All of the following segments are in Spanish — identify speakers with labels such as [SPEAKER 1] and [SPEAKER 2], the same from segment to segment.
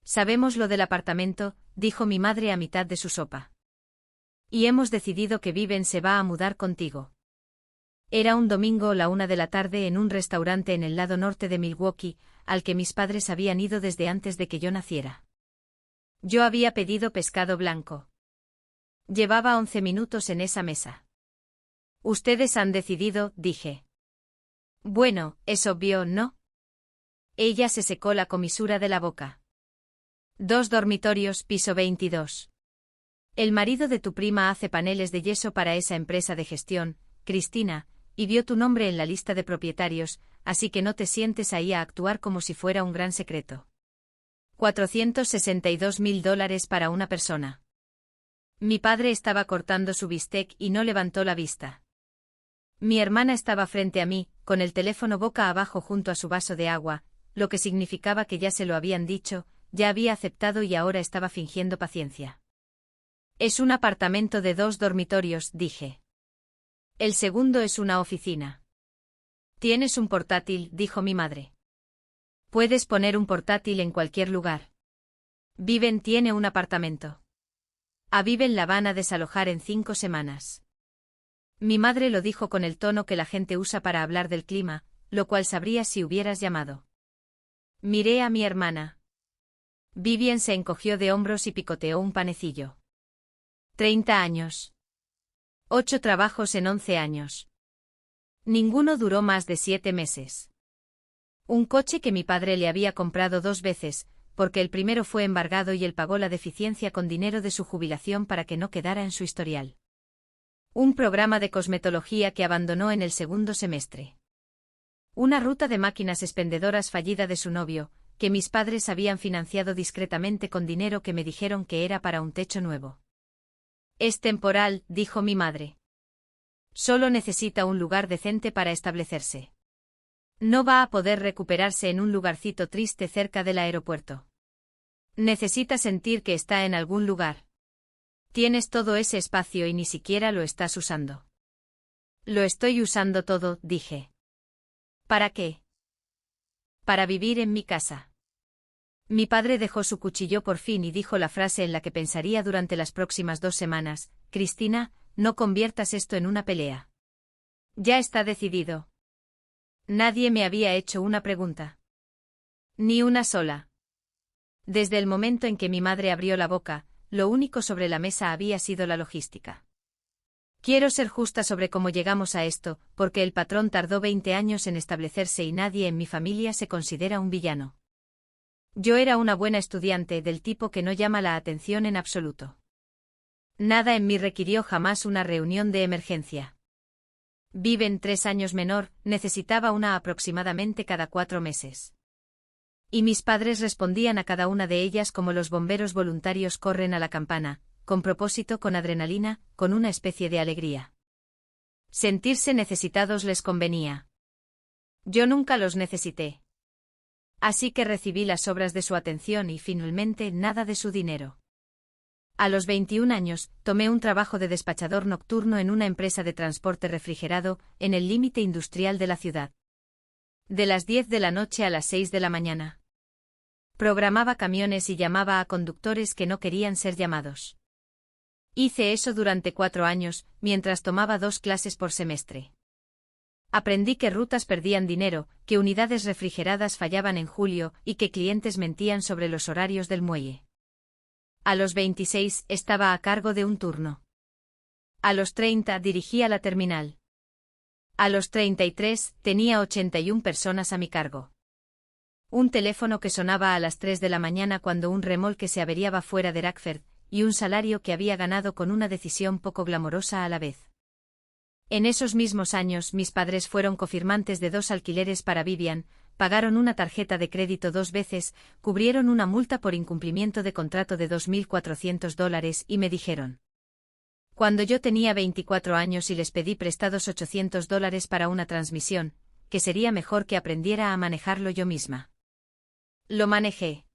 [SPEAKER 1] Sabemos lo del apartamento, dijo mi madre a mitad de su sopa. Y hemos decidido que Viven se va a mudar contigo. Era un domingo, la 1 de la tarde, en un restaurante en el lado norte de Milwaukee, al que mis padres habían ido desde antes de que yo naciera. Yo había pedido pescado blanco. Llevaba 11 minutos en esa mesa. Ustedes han decidido, dije. Bueno, es obvio, ¿no? Ella se secó la comisura de la boca. 2 dormitorios, piso 22. El marido de tu prima hace paneles de yeso para esa empresa de gestión, Cristina, y vio tu nombre en la lista de propietarios, así que no te sientes ahí a actuar como si fuera un gran secreto. $462.000 para una persona. Mi padre estaba cortando su bistec y no levantó la vista. Mi hermana estaba frente a mí, con el teléfono boca abajo junto a su vaso de agua, lo que significaba que ya se lo habían dicho, ya había aceptado y ahora estaba fingiendo paciencia. Es un apartamento de 2 dormitorios, dije. El segundo es una oficina. Tienes un portátil, dijo mi madre. Puedes poner un portátil en cualquier lugar. Viven tiene un apartamento. A Viven la van a desalojar en 5 semanas. Mi madre lo dijo con el tono que la gente usa para hablar del clima, lo cual sabrías si hubieras llamado. Miré a mi hermana. Vivian se encogió de hombros y picoteó un panecillo. 30 años. 8 trabajos en 11 años. Ninguno duró más de 7 meses. Un coche que mi padre le había comprado 2 veces, porque el primero fue embargado y él pagó la deficiencia con dinero de su jubilación para que no quedara en su historial. Un programa de cosmetología que abandonó en el segundo semestre. Una ruta de máquinas expendedoras fallida de su novio, que mis padres habían financiado discretamente con dinero que me dijeron que era para un techo nuevo. Es temporal, dijo mi madre. Solo necesita un lugar decente para establecerse. No va a poder recuperarse en un lugarcito triste cerca del aeropuerto. Necesita sentir que está en algún lugar. Tienes todo ese espacio y ni siquiera lo estás usando. Lo estoy usando todo, dije. ¿Para qué? Para vivir en mi casa. Mi padre dejó su cuchillo por fin y dijo la frase en la que pensaría durante las próximas 2 semanas: Cristina, no conviertas esto en una pelea. Ya está decidido. Nadie me había hecho una pregunta. Ni una sola. Desde el momento en que mi madre abrió la boca, lo único sobre la mesa había sido la logística. Quiero ser justa sobre cómo llegamos a esto, porque el patrón tardó 20 años en establecerse y nadie en mi familia se considera un villano. Yo era una buena estudiante del tipo que no llama la atención en absoluto. Nada en mí requirió jamás una reunión de emergencia. Viven 3 años menor, necesitaba una aproximadamente cada 4 meses. Y mis padres respondían a cada una de ellas como los bomberos voluntarios corren a la campana, con propósito, con adrenalina, con una especie de alegría. Sentirse necesitados les convenía. Yo nunca los necesité. Así que recibí las obras de su atención y finalmente nada de su dinero. A los 21 años, tomé un trabajo de despachador nocturno en una empresa de transporte refrigerado, en el límite industrial de la ciudad. De las 10 de la noche a las 6 de la mañana. Programaba camiones y llamaba a conductores que no querían ser llamados. Hice eso durante 4 años, mientras tomaba 2 clases por semestre. Aprendí que rutas perdían dinero, que unidades refrigeradas fallaban en julio y que clientes mentían sobre los horarios del muelle. A los 26 estaba a cargo de un turno. A los 30 dirigía la terminal. A los 33 tenía 81 personas a mi cargo. Un teléfono que sonaba a las 3 de la mañana cuando un remolque se averiaba fuera de Rackford, y un salario que había ganado con una decisión poco glamorosa a la vez. En esos mismos años mis padres fueron cofirmantes de 2 alquileres para Vivian, pagaron una tarjeta de crédito 2 veces, cubrieron una multa por incumplimiento de contrato de $2.400 y me dijeron. Cuando yo tenía 24 años y les pedí prestados $800 para una transmisión, que sería mejor que aprendiera a manejarlo yo misma. Lo manejé.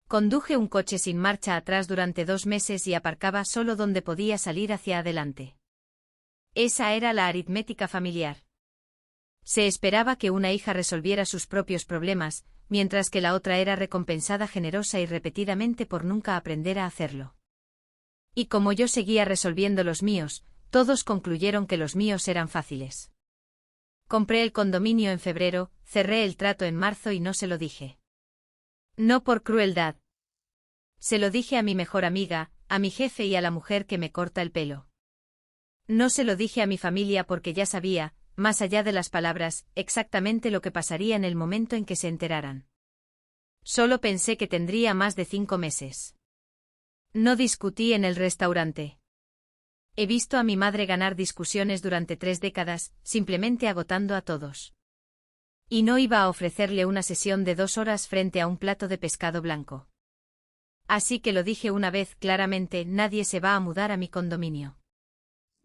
[SPEAKER 1] Conduje un coche sin marcha atrás durante 2 meses y aparcaba solo donde podía salir hacia adelante. Esa era la aritmética familiar. Se esperaba que una hija resolviera sus propios problemas, mientras que la otra era recompensada generosa y repetidamente por nunca aprender a hacerlo. Y como yo seguía resolviendo los míos, todos concluyeron que los míos eran fáciles. Compré el condominio en febrero, cerré el trato en marzo y no se lo dije. No por crueldad. Se lo dije a mi mejor amiga, a mi jefe y a la mujer que me corta el pelo. No se lo dije a mi familia porque ya sabía, más allá de las palabras, exactamente lo que pasaría en el momento en que se enteraran. Solo pensé que tendría más de 5 meses. No discutí en el restaurante. He visto a mi madre ganar discusiones durante 3 décadas, simplemente agotando a todos. Y no iba a ofrecerle una sesión de 2 horas frente a un plato de pescado blanco. Así que lo dije una vez claramente: nadie se va a mudar a mi condominio.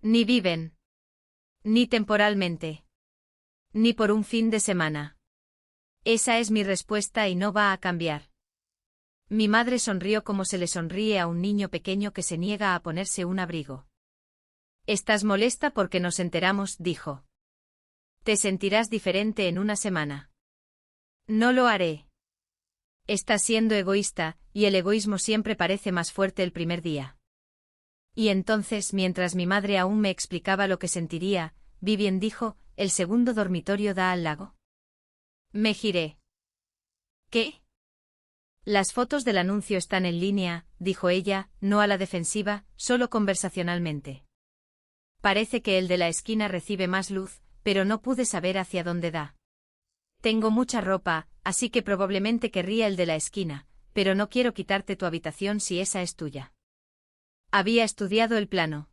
[SPEAKER 1] Ni viven. Ni temporalmente. Ni por un fin de semana. Esa es mi respuesta y no va a cambiar. Mi madre sonrió como se le sonríe a un niño pequeño que se niega a ponerse un abrigo. «Estás molesta porque nos enteramos», dijo. «Te sentirás diferente en una semana». «No lo haré». Estás siendo egoísta, y el egoísmo siempre parece más fuerte el primer día. Y entonces, mientras mi madre aún me explicaba lo que sentiría, Vivien dijo: «¿El segundo dormitorio da al lago?» Me giré. «¿Qué?» «Las fotos del anuncio están en línea», dijo ella, no a la defensiva, solo conversacionalmente. «Parece que el de la esquina recibe más luz, pero no pude saber hacia dónde da. Tengo mucha ropa, así que probablemente querría el de la esquina, pero no quiero quitarte tu habitación si esa es tuya». Había estudiado el plano.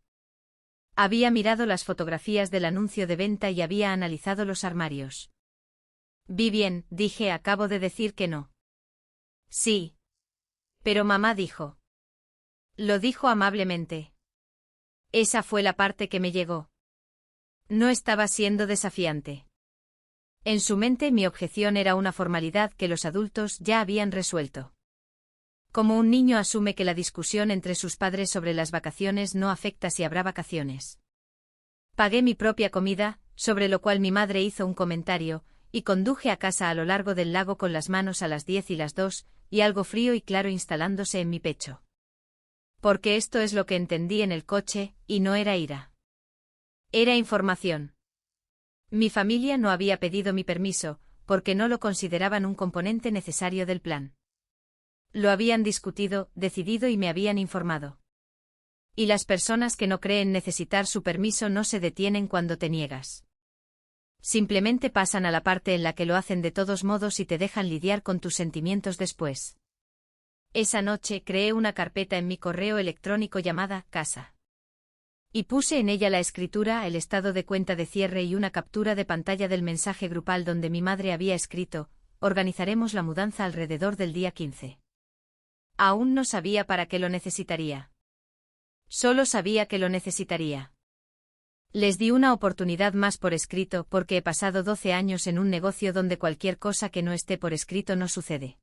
[SPEAKER 1] Había mirado las fotografías del anuncio de venta y había analizado los armarios. «Vivien», dije, «acabo de decir que no». «Sí». «Pero mamá dijo». Lo dijo amablemente. Esa fue la parte que me llegó. No estaba siendo desafiante. En su mente mi objeción era una formalidad que los adultos ya habían resuelto. Como un niño asume que la discusión entre sus padres sobre las vacaciones no afecta si habrá vacaciones. Pagué mi propia comida, sobre lo cual mi madre hizo un comentario, y conduje a casa a lo largo del lago con las manos a las 10 y las 2, y algo frío y claro instalándose en mi pecho. Porque esto es lo que entendí en el coche, y no era ira. Era información. Mi familia no había pedido mi permiso, porque no lo consideraban un componente necesario del plan. Lo habían discutido, decidido y me habían informado. Y las personas que no creen necesitar su permiso no se detienen cuando te niegas. Simplemente pasan a la parte en la que lo hacen de todos modos y te dejan lidiar con tus sentimientos después. Esa noche creé una carpeta en mi correo electrónico llamada «Casa». Y puse en ella la escritura, el estado de cuenta de cierre y una captura de pantalla del mensaje grupal donde mi madre había escrito: «Organizaremos la mudanza alrededor del día 15». Aún no sabía para qué lo necesitaría. Solo sabía que lo necesitaría. Les di una oportunidad más por escrito porque he pasado 12 años en un negocio donde cualquier cosa que no esté por escrito no sucede.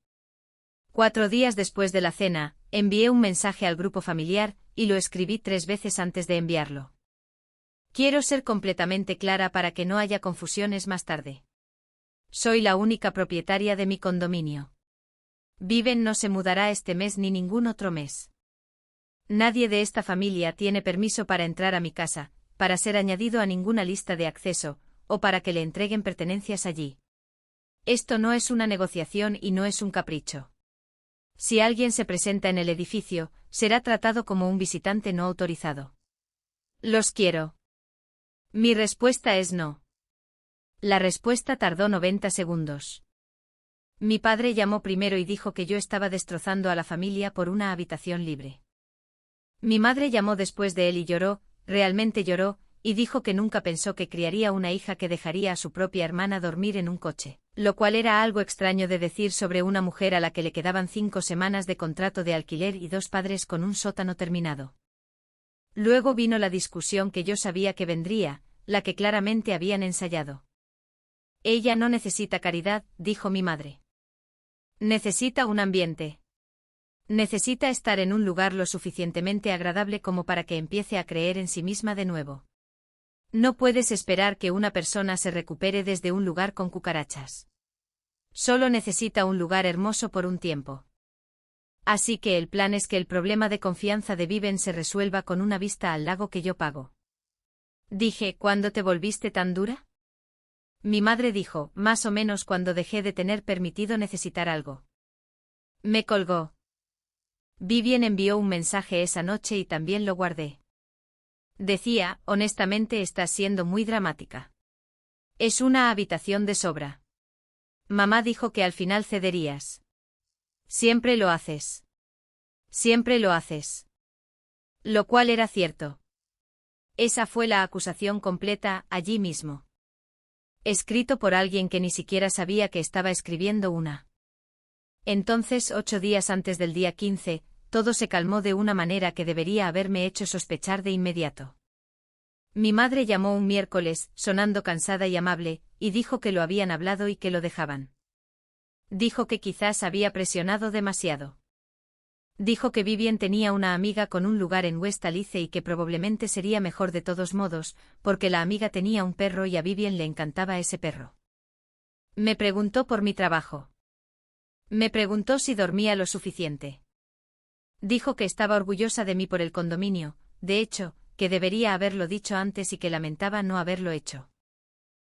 [SPEAKER 1] 4 días después de la cena, envié un mensaje al grupo familiar, y lo escribí 3 veces antes de enviarlo. Quiero ser completamente clara para que no haya confusiones más tarde. Soy la única propietaria de mi condominio. Vivien no se mudará este mes ni ningún otro mes. Nadie de esta familia tiene permiso para entrar a mi casa, para ser añadido a ninguna lista de acceso, o para que le entreguen pertenencias allí. Esto no es una negociación y no es un capricho. Si alguien se presenta en el edificio, será tratado como un visitante no autorizado. Los quiero. Mi respuesta es no. La respuesta tardó 90 segundos. Mi padre llamó primero y dijo que yo estaba destrozando a la familia por una habitación libre. Mi madre llamó después de él y lloró, realmente lloró, y dijo que nunca pensó que criaría una hija que dejaría a su propia hermana dormir en un coche, lo cual era algo extraño de decir sobre una mujer a la que le quedaban 5 semanas de contrato de alquiler y 2 padres con un sótano terminado. Luego vino la discusión que yo sabía que vendría, la que claramente habían ensayado. Ella no necesita caridad, dijo mi madre. Necesita un ambiente. Necesita estar en un lugar lo suficientemente agradable como para que empiece a creer en sí misma de nuevo. No puedes esperar que una persona se recupere desde un lugar con cucarachas. Solo necesita un lugar hermoso por un tiempo. Así que el plan es que el problema de confianza de Viven se resuelva con una vista al lago que yo pago. Dije, ¿cuándo te volviste tan dura? Mi madre dijo, más o menos cuando dejé de tener permitido necesitar algo. Me colgó. Vivien envió un mensaje esa noche y también lo guardé. Decía, honestamente estás siendo muy dramática. Es una habitación de sobra. Mamá dijo que al final cederías. Siempre lo haces. Siempre lo haces. Lo cual era cierto. Esa fue la acusación completa, allí mismo. Escrito por alguien que ni siquiera sabía que estaba escribiendo una. Entonces, 8 días antes del día 15, todo se calmó de una manera que debería haberme hecho sospechar de inmediato. Mi madre llamó un miércoles, sonando cansada y amable, y dijo que lo habían hablado y que lo dejaban. Dijo que quizás había presionado demasiado. Dijo que Vivien tenía una amiga con un lugar en West Alice y que probablemente sería mejor de todos modos, porque la amiga tenía un perro y a Vivien le encantaba ese perro. Me preguntó por mi trabajo. Me preguntó si dormía lo suficiente. Dijo que estaba orgullosa de mí por el condominio, de hecho, que debería haberlo dicho antes y que lamentaba no haberlo hecho.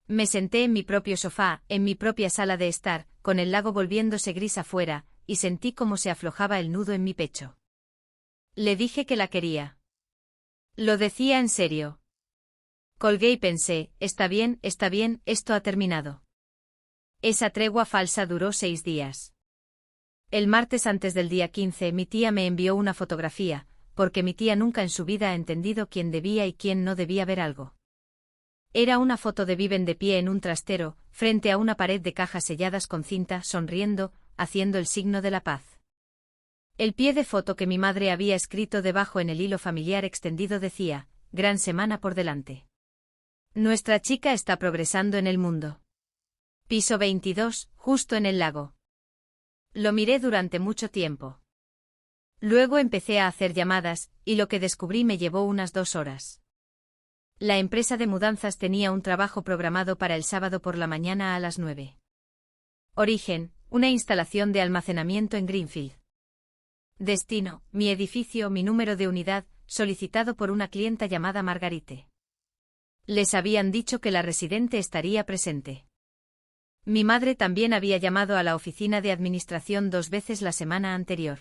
[SPEAKER 1] Me senté en mi propio sofá, en mi propia sala de estar, con el lago volviéndose gris afuera, y sentí cómo se aflojaba el nudo en mi pecho. Le dije que la quería. Lo decía en serio. Colgué y pensé, está bien, esto ha terminado. Esa tregua falsa duró 6 días. El martes antes del día 15 mi tía me envió una fotografía, porque mi tía nunca en su vida ha entendido quién debía y quién no debía ver algo. Era una foto de Viven de pie en un trastero, frente a una pared de cajas selladas con cinta, sonriendo, haciendo el signo de la paz. El pie de foto que mi madre había escrito debajo en el hilo familiar extendido decía, gran semana por delante. Nuestra chica está progresando en el mundo. Piso 22, justo en el lago. Lo miré durante mucho tiempo. Luego empecé a hacer llamadas, y lo que descubrí me llevó unas 2 horas. La empresa de mudanzas tenía un trabajo programado para el sábado por la mañana a las 9. Origen, una instalación de almacenamiento en Greenfield. Destino, mi edificio, mi número de unidad, solicitado por una clienta llamada Margarite. Les habían dicho que la residente estaría presente. Mi madre también había llamado a la oficina de administración 2 veces la semana anterior.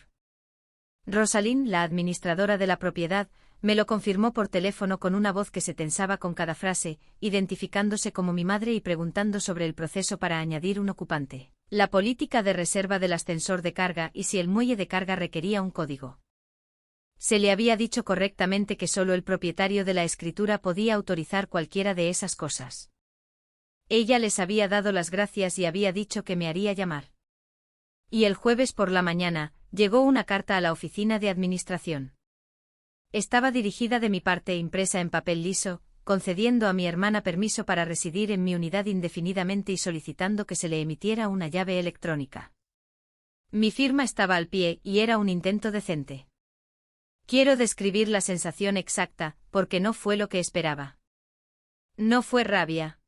[SPEAKER 1] Rosalind, la administradora de la propiedad, me lo confirmó por teléfono con una voz que se tensaba con cada frase, identificándose como mi madre y preguntando sobre el proceso para añadir un ocupante, la política de reserva del ascensor de carga y si el muelle de carga requería un código. Se le había dicho correctamente que solo el propietario de la escritura podía autorizar cualquiera de esas cosas. Ella les había dado las gracias y había dicho que me haría llamar. Y el jueves por la mañana, llegó una carta a la oficina de administración. Estaba dirigida de mi parte impresa en papel liso, concediendo a mi hermana permiso para residir en mi unidad indefinidamente y solicitando que se le emitiera una llave electrónica. Mi firma estaba al pie y era un intento decente. Quiero describir la sensación exacta, porque no fue lo que esperaba. No fue rabia.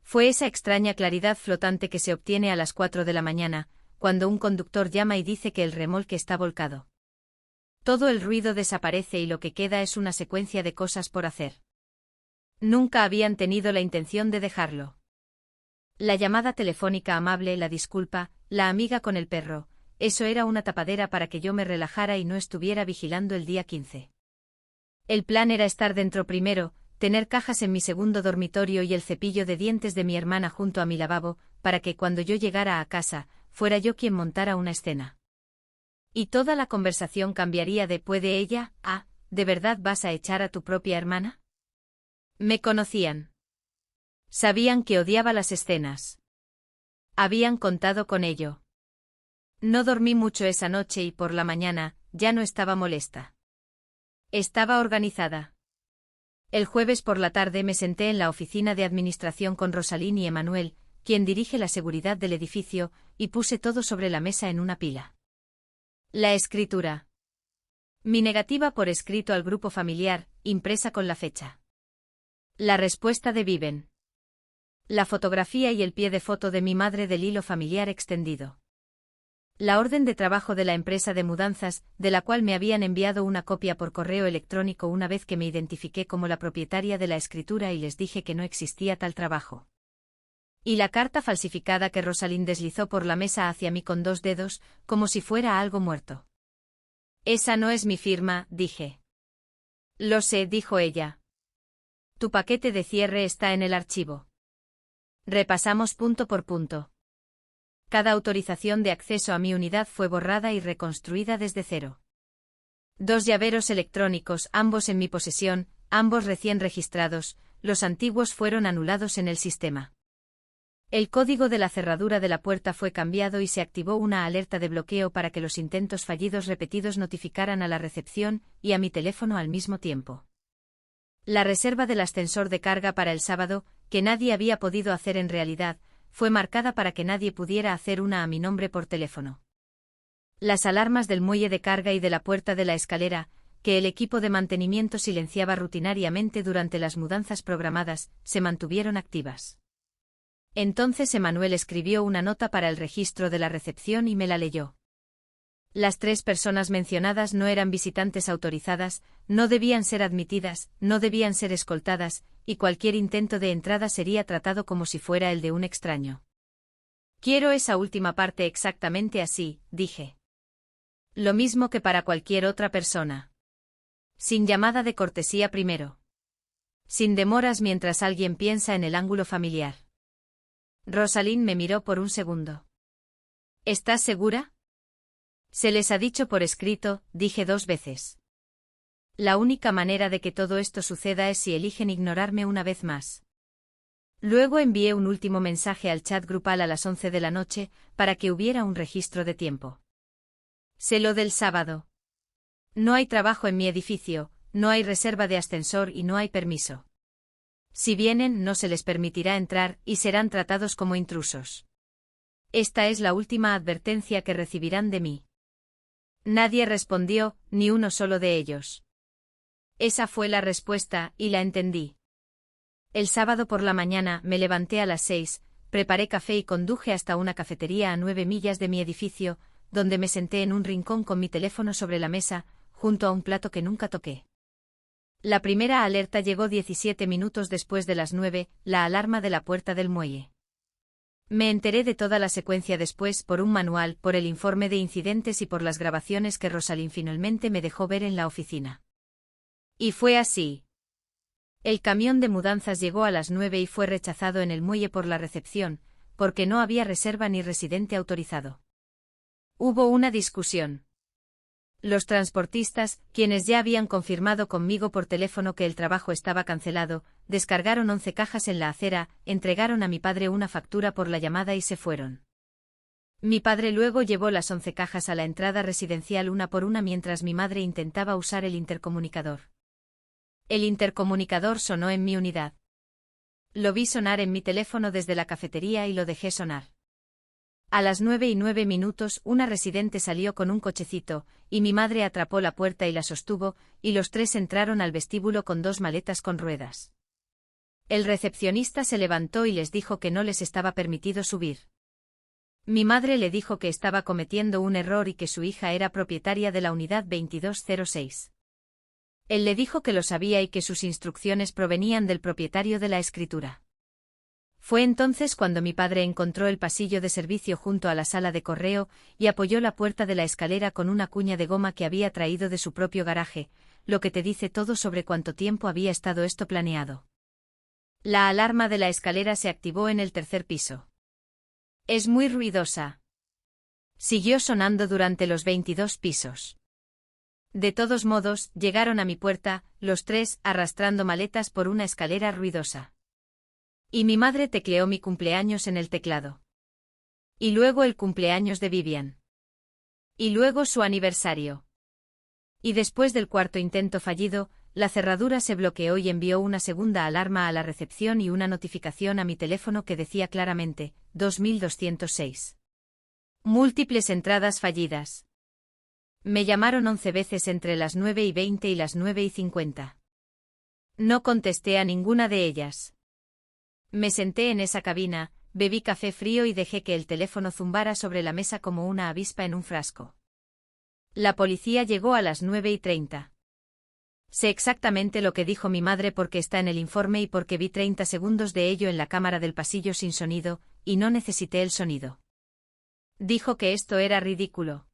[SPEAKER 1] Fue esa extraña claridad flotante que se obtiene a las 4 de la mañana, cuando un conductor llama y dice que el remolque está volcado. Todo el ruido desaparece y lo que queda es una secuencia de cosas por hacer. Nunca habían tenido la intención de dejarlo. La llamada telefónica amable, la disculpa, la amiga con el perro, eso era una tapadera para que yo me relajara y no estuviera vigilando el día 15. El plan era estar dentro primero, tener cajas en mi segundo dormitorio y el cepillo de dientes de mi hermana junto a mi lavabo, para que cuando yo llegara a casa, fuera yo quien montara una escena. Y toda la conversación cambiaría de ¿puede ella? A ¿de verdad vas a echar a tu propia hermana? Me conocían. Sabían que odiaba las escenas. Habían contado con ello. No dormí mucho esa noche y por la mañana, ya no estaba molesta. Estaba organizada. El jueves por la tarde me senté en la oficina de administración con Rosalind y Emanuel, quien dirige la seguridad del edificio, y puse todo sobre la mesa en una pila. La escritura. Mi negativa por escrito al grupo familiar, impresa con la fecha. La respuesta de Viven. La fotografía y el pie de foto de mi madre del hilo familiar extendido. La orden de trabajo de la empresa de mudanzas, de la cual me habían enviado una copia por correo electrónico una vez que me identifiqué como la propietaria de la escritura y les dije que no existía tal trabajo. Y la carta falsificada que Rosalind deslizó por la mesa hacia mí con 2 dedos, como si fuera algo muerto. Esa no es mi firma, dije. Lo sé, dijo ella. Tu paquete de cierre está en el archivo. Repasamos punto por punto. Cada autorización de acceso a mi unidad fue borrada y reconstruida desde cero. 2 llaveros electrónicos, ambos en mi posesión, ambos recién registrados, los antiguos fueron anulados en el sistema. El código de la cerradura de la puerta fue cambiado y se activó una alerta de bloqueo para que los intentos fallidos repetidos notificaran a la recepción y a mi teléfono al mismo tiempo. La reserva del ascensor de carga para el sábado, que nadie había podido hacer en realidad, fue marcada para que nadie pudiera hacer una a mi nombre por teléfono. Las alarmas del muelle de carga y de la puerta de la escalera, que el equipo de mantenimiento silenciaba rutinariamente durante las mudanzas programadas, se mantuvieron activas. Entonces Emanuel escribió una nota para el registro de la recepción y me la leyó. Las 3 personas mencionadas no eran visitantes autorizadas, no debían ser admitidas, no debían ser escoltadas, y cualquier intento de entrada sería tratado como si fuera el de un extraño. Quiero esa última parte exactamente así, dije. Lo mismo que para cualquier otra persona. Sin llamada de cortesía primero. Sin demoras mientras alguien piensa en el ángulo familiar. Rosalind me miró por un segundo. ¿Estás segura? Se les ha dicho por escrito, dije 2 veces. La única manera de que todo esto suceda es si eligen ignorarme una vez más. Luego envié un último mensaje al chat grupal a las 11 de la noche, para que hubiera un registro de tiempo. Sé lo del sábado. No hay trabajo en mi edificio, no hay reserva de ascensor y no hay permiso. Si vienen, no se les permitirá entrar y serán tratados como intrusos. Esta es la última advertencia que recibirán de mí. Nadie respondió, ni uno solo de ellos. Esa fue la respuesta, y la entendí. El sábado por la mañana me levanté a las 6, preparé café y conduje hasta una cafetería a 9 millas de mi edificio, donde me senté en un rincón con mi teléfono sobre la mesa, junto a un plato que nunca toqué. La primera alerta llegó 17 minutos después de las 9, la alarma de la puerta del muelle. Me enteré de toda la secuencia después por un manual, por el informe de incidentes y por las grabaciones que Rosalind finalmente me dejó ver en la oficina. Y fue así. El camión de mudanzas llegó a las 9 y fue rechazado en el muelle por la recepción, porque no había reserva ni residente autorizado. Hubo una discusión. Los transportistas, quienes ya habían confirmado conmigo por teléfono que el trabajo estaba cancelado, descargaron 11 cajas en la acera, entregaron a mi padre una factura por la llamada y se fueron. Mi padre luego llevó las 11 cajas a la entrada residencial una por una mientras mi madre intentaba usar el intercomunicador. El intercomunicador sonó en mi unidad. Lo vi sonar en mi teléfono desde la cafetería y lo dejé sonar. A las 9:09 una residente salió con un cochecito, y mi madre atrapó la puerta y la sostuvo, y los 3 entraron al vestíbulo con 2 maletas con ruedas. El recepcionista se levantó y les dijo que no les estaba permitido subir. Mi madre le dijo que estaba cometiendo un error y que su hija era propietaria de la unidad 2206. Él le dijo que lo sabía y que sus instrucciones provenían del propietario de la escritura. Fue entonces cuando mi padre encontró el pasillo de servicio junto a la sala de correo y apoyó la puerta de la escalera con una cuña de goma que había traído de su propio garaje, lo que te dice todo sobre cuánto tiempo había estado esto planeado. La alarma de la escalera se activó en el 3er piso. Es muy ruidosa. Siguió sonando durante los 22 pisos. De todos modos, llegaron a mi puerta, los 3, arrastrando maletas por una escalera ruidosa. Y mi madre tecleó mi cumpleaños en el teclado. Y luego el cumpleaños de Vivian. Y luego su aniversario. Y después del 4º intento fallido, la cerradura se bloqueó y envió una segunda alarma a la recepción y una notificación a mi teléfono que decía claramente, 2206. Múltiples entradas fallidas. Me llamaron 11 veces entre las 9:20 y las 9:50. No contesté a ninguna de ellas. Me senté en esa cabina, bebí café frío y dejé que el teléfono zumbara sobre la mesa como una avispa en un frasco. La policía llegó a las 9:30. Sé exactamente lo que dijo mi madre porque está en el informe y porque vi 30 segundos de ello en la cámara del pasillo sin sonido, y no necesité el sonido. Dijo que esto era ridículo.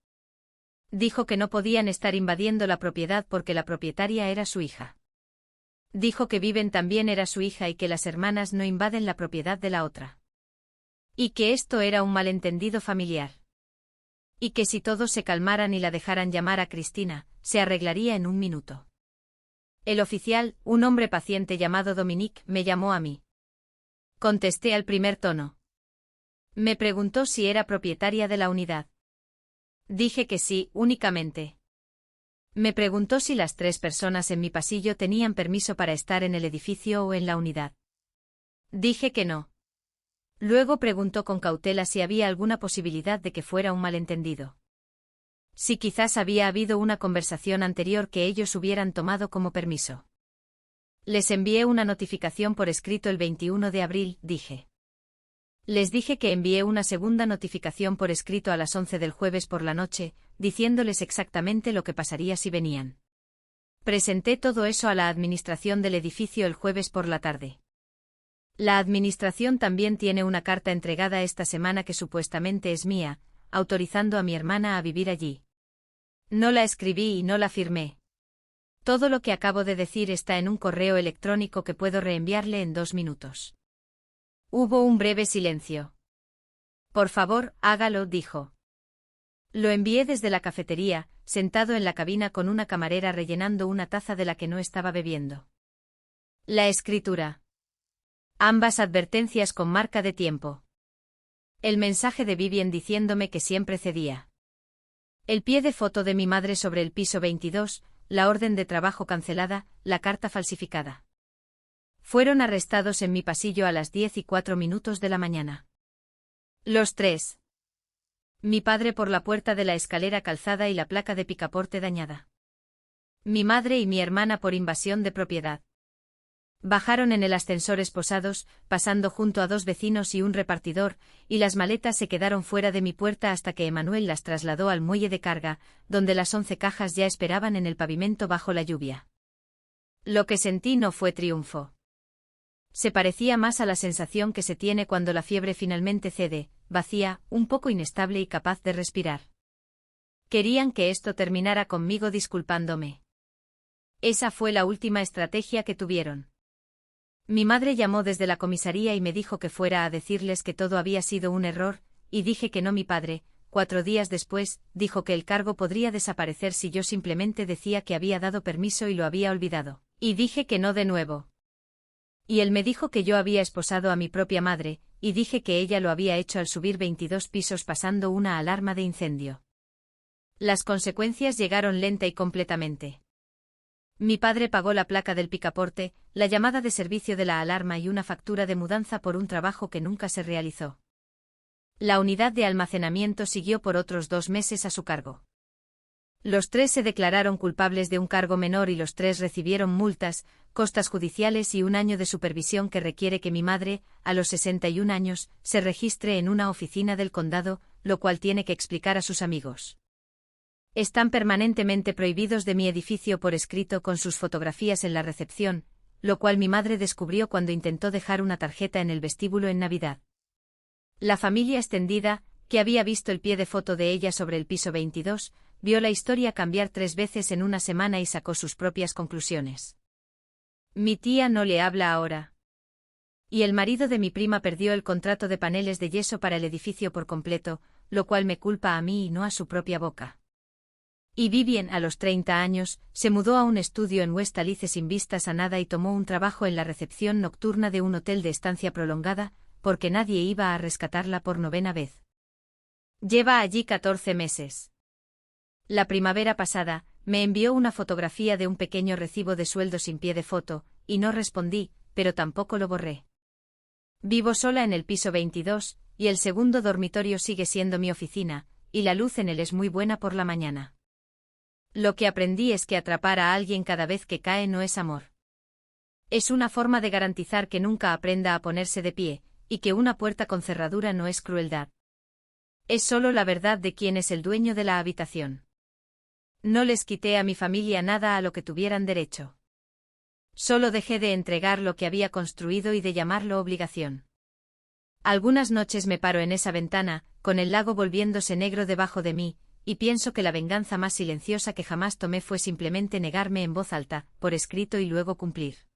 [SPEAKER 1] Dijo que no podían estar invadiendo la propiedad porque la propietaria era su hija. Dijo que Viven también era su hija y que las hermanas no invaden la propiedad de la otra. Y que esto era un malentendido familiar. Y que si todos se calmaran y la dejaran llamar a Cristina, se arreglaría en un minuto. El oficial, un hombre paciente llamado Dominique, me llamó a mí. Contesté al primer tono. Me preguntó si era propietaria de la unidad. Dije que sí, únicamente. Me preguntó si las 3 personas en mi pasillo tenían permiso para estar en el edificio o en la unidad. Dije que no. Luego preguntó con cautela si había alguna posibilidad de que fuera un malentendido. Si quizás había habido una conversación anterior que ellos hubieran tomado como permiso. Les envié una notificación por escrito el 21 de abril, dije. Les dije que envié una segunda notificación por escrito a las 11 del jueves por la noche, diciéndoles exactamente lo que pasaría si venían. Presenté todo eso a la administración del edificio el jueves por la tarde. La administración también tiene una carta entregada esta semana que supuestamente es mía, autorizando a mi hermana a vivir allí. No la escribí y no la firmé. Todo lo que acabo de decir está en un correo electrónico que puedo reenviarle en 2 minutos. Hubo un breve silencio. Por favor, hágalo, dijo. Lo envié desde la cafetería, sentado en la cabina con una camarera rellenando una taza de la que no estaba bebiendo. La escritura. Ambas advertencias con marca de tiempo. El mensaje de Vivien diciéndome que siempre cedía. El pie de foto de mi madre sobre el piso 22, la orden de trabajo cancelada, la carta falsificada. Fueron arrestados en mi pasillo a las 10:04 de la mañana. Los 3. Mi padre por la puerta de la escalera calzada y la placa de picaporte dañada. Mi madre y mi hermana por invasión de propiedad. Bajaron en el ascensor esposados, pasando junto a 2 vecinos y un repartidor, y las maletas se quedaron fuera de mi puerta hasta que Emanuel las trasladó al muelle de carga, donde las 11 cajas ya esperaban en el pavimento bajo la lluvia. Lo que sentí no fue triunfo. Se parecía más a la sensación que se tiene cuando la fiebre finalmente cede, vacía, un poco inestable y capaz de respirar. Querían que esto terminara conmigo disculpándome. Esa fue la última estrategia que tuvieron. Mi madre llamó desde la comisaría y me dijo que fuera a decirles que todo había sido un error, y dije que no. Mi padre, 4 días después, dijo que el cargo podría desaparecer si yo simplemente decía que había dado permiso y lo había olvidado, y dije que no de nuevo. Y él me dijo que yo había esposado a mi propia madre, y dije que ella lo había hecho al subir 22 pisos pasando una alarma de incendio. Las consecuencias llegaron lenta y completamente. Mi padre pagó la placa del picaporte, la llamada de servicio de la alarma y una factura de mudanza por un trabajo que nunca se realizó. La unidad de almacenamiento siguió por otros 2 meses a su cargo. Los 3 se declararon culpables de un cargo menor y los 3 recibieron multas, costas judiciales y un año de supervisión que requiere que mi madre, a los 61 años, se registre en una oficina del condado, lo cual tiene que explicar a sus amigos. Están permanentemente prohibidos de mi edificio por escrito con sus fotografías en la recepción, lo cual mi madre descubrió cuando intentó dejar una tarjeta en el vestíbulo en Navidad. La familia extendida, que había visto el pie de foto de ella sobre el piso 22, vio la historia cambiar 3 veces en una semana y sacó sus propias conclusiones. Mi tía no le habla ahora. Y el marido de mi prima perdió el contrato de paneles de yeso para el edificio por completo, lo cual me culpa a mí y no a su propia boca. Y Vivien, a los 30 años, se mudó a un estudio en West Alice sin vistas a nada y tomó un trabajo en la recepción nocturna de un hotel de estancia prolongada, porque nadie iba a rescatarla por 9ª vez. Lleva allí 14 meses. La primavera pasada, me envió una fotografía de un pequeño recibo de sueldo sin pie de foto, y no respondí, pero tampoco lo borré. Vivo sola en el piso 22, y el segundo dormitorio sigue siendo mi oficina, y la luz en él es muy buena por la mañana. Lo que aprendí es que atrapar a alguien cada vez que cae no es amor. Es una forma de garantizar que nunca aprenda a ponerse de pie, y que una puerta con cerradura no es crueldad. Es solo la verdad de quién es el dueño de la habitación. No les quité a mi familia nada a lo que tuvieran derecho. Solo dejé de entregar lo que había construido y de llamarlo obligación. Algunas noches me paro en esa ventana, con el lago volviéndose negro debajo de mí, y pienso que la venganza más silenciosa que jamás tomé fue simplemente negarme en voz alta, por escrito y luego cumplir.